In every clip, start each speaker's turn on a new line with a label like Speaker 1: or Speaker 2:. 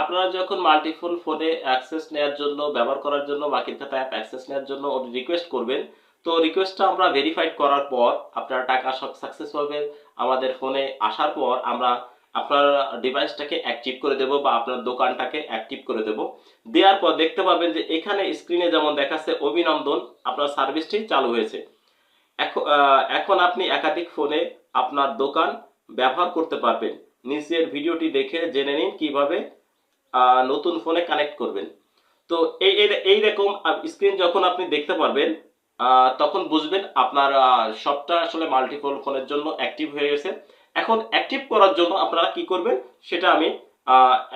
Speaker 1: আপনারা যখন মাল্টিপল ফোনে অ্যাক্সেস নেওয়ার জন্য ব্যবহার করার জন্য বাকির খাতা অ্যাপ অ্যাক্সেস নেওয়ার জন্য রিকোয়েস্ট করবেন, তো রিকোয়েস্টটা আমরা ভেরিফাইড করার পর আপনার টাকা সাকসেসভাবে আমাদের ফোনে আসার পর আমরা আপনার ডিভাইসটাকে অ্যাক্টিভ করে দেব বা আপনার দোকানটাকে অ্যাক্টিভ করে দেব। দেওয়ার পর দেখতে পাবেন যে এখানে স্ক্রিনে যেমন দেখাচ্ছে অভিনন্দন, আপনার সার্ভিসটি চালু হয়েছে। এখন আপনি একাধিক ফোনে আপনার দোকান ব্যবহার করতে পারবেন। নিচের ভিডিওটি দেখে জেনে নিন কিভাবে নতুন ফোনে কানেক্ট করবেন। তো এইরকম স্ক্রিন যখন আপনি দেখতে পারবেন তখন বুঝবেন আপনার সবটা আসলে মাল্টিপল ফোনের জন্য অ্যাক্টিভ হয়ে গেছে। এখন অ্যাক্টিভ করার জন্য আপনারা কি করবেন সেটা আমি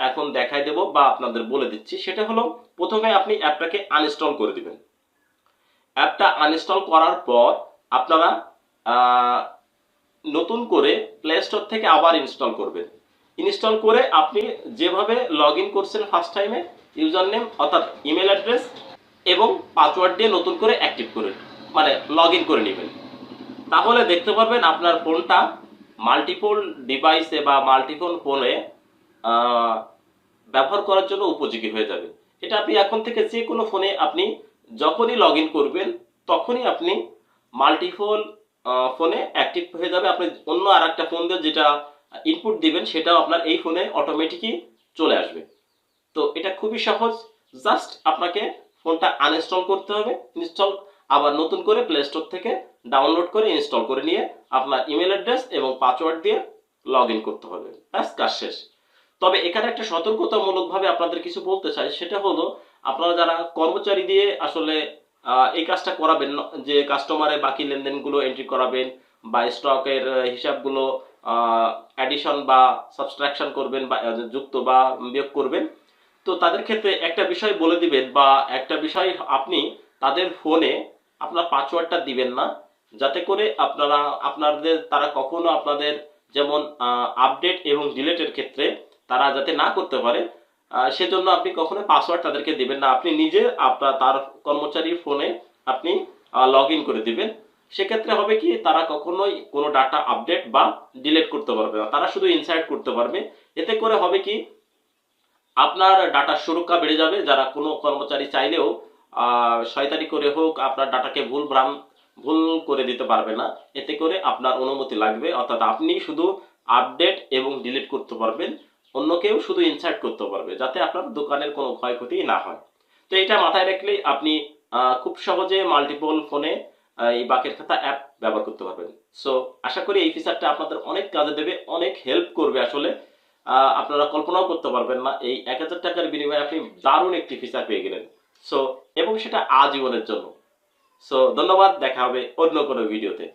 Speaker 1: এখন দেখাই দেব বা আপনাদের বলে দিচ্ছি। সেটা হলো, প্রথমে আপনি অ্যাপটাকে আনইনস্টল করে দিবেন। অ্যাপটা আনইনস্টল করার পর আপনারা নতুন করে প্লে স্টোর থেকে আবার ইনস্টল করবেন। ইনস্টল করে আপনি যেভাবে লগ ইন করছেন ফার্স্ট টাইমে, ইউজার নেম অর্থাৎ ইমেল অ্যাড্রেস এবং পাসওয়ার্ড দিয়ে নতুন করে অ্যাক্টিভ করে মানে লগ ইন করে নেবেন। তাহলে দেখতে পারবেন আপনার ফোনটা মাল্টিপল ডিভাইসে বা মাল্টিপল ফোনে ব্যবহার করার জন্য উপযোগী হয়ে যাবে। এটা আপনি এখন থেকে যে কোনো ফোনে আপনি যখনই লগ ইন করবেন তখনই আপনি মাল্টিপল ফোনে অ্যাক্টিভ হয়ে যাবে। আপনি অন্য আর একটা ফোন দিয়ে যেটা ইনপুট দিবেন সেটাও আপনার এই ফোনে অটোমেটিকই চলে আসবে। তো এটা খুবই সহজ, জাস্ট আপনাকে ফোনটা আনইনস্টল করতে হবে, ইনস্টল আবার নতুন করে প্লে স্টোর থেকে ডাউনলোড করে ইনস্টল করে নিয়ে আপনার ইমেল অ্যাড্রেস এবং পাসওয়ার্ড দিয়ে লগ ইন করতে হবে, ব্যাস কাজ শেষ। তবে এখানে একটা সতর্কতামূলকভাবে আপনাদের কিছু বলতে চাই, সেটা হলো আপনারা যারা কর্মচারী দিয়ে আসলে এই কাজটা করাবেন, যে কাস্টমারের বাকি লেনদেনগুলো এন্ট্রি করাবেন বা স্টকের হিসাবগুলো অ্যাডিশন বা সাবস্ট্রাকশন করবেন বা যুক্ত বা বিয়োগ করবেন, তো তাদের ক্ষেত্রে একটা বিষয় বলে দিবেন বা একটা বিষয় আপনি তাদের ফোনে আপনার পাসওয়ার্ডটা দিবেন না, যাতে করে আপনাদের তারা কখনো আপনাদের যেমন আপডেট এবং ডিলেটের ক্ষেত্রে তারা যাতে না করতে পারে, সেজন্য আপনি কখনো পাসওয়ার্ড তাদেরকে দিবেন না। আপনি নিজে তার কর্মচারীর ফোনে আপনি লগ ইন করে দিবেন। সেক্ষেত্রে হবে কি, তারা কখনোই কোনো ডাটা আপডেট বা ডিলেট করতে পারবে না, তারা শুধু ইনসার্ট করতে পারবে। এতে করে হবে কি, আপনার ডাটার সুরক্ষা বেড়ে যাবে। যারা কোনো কর্মচারী চাইলেও শয়তানি করে হোক আপনার ডাটাকে ভুল করে দিতে পারবে না। এতে করে আপনার অনুমতি লাগবে, অর্থাৎ আপনি শুধু আপডেট এবং ডিলিট করতে পারবেন, অন্য কেউ শুধু ইনসার্ট করতে পারবে, যাতে আপনার দোকানের কোনো ক্ষয়ক্ষতি না হয়। তো এটা মাথায় রাখলেই আপনি খুব সহজে মাল্টিপল ফোনে এই বাকের খাতা অ্যাপ ব্যবহার করতে পারবেন। সো আশা করি এই ফিচারটা আপনাদের অনেক কাজে দেবে, অনেক হেল্প করবে। আসলে আপনারা কল্পনাও করতে পারবেন না এই 1000 টাকার বিনিময়ে আপনি দারুণ একটি ফিচার পেয়ে গেলেন। সো এবং সেটা আজীবনের জন্য। সো ধন্যবাদ, দেখা হবে অন্য কোনো ভিডিওতে।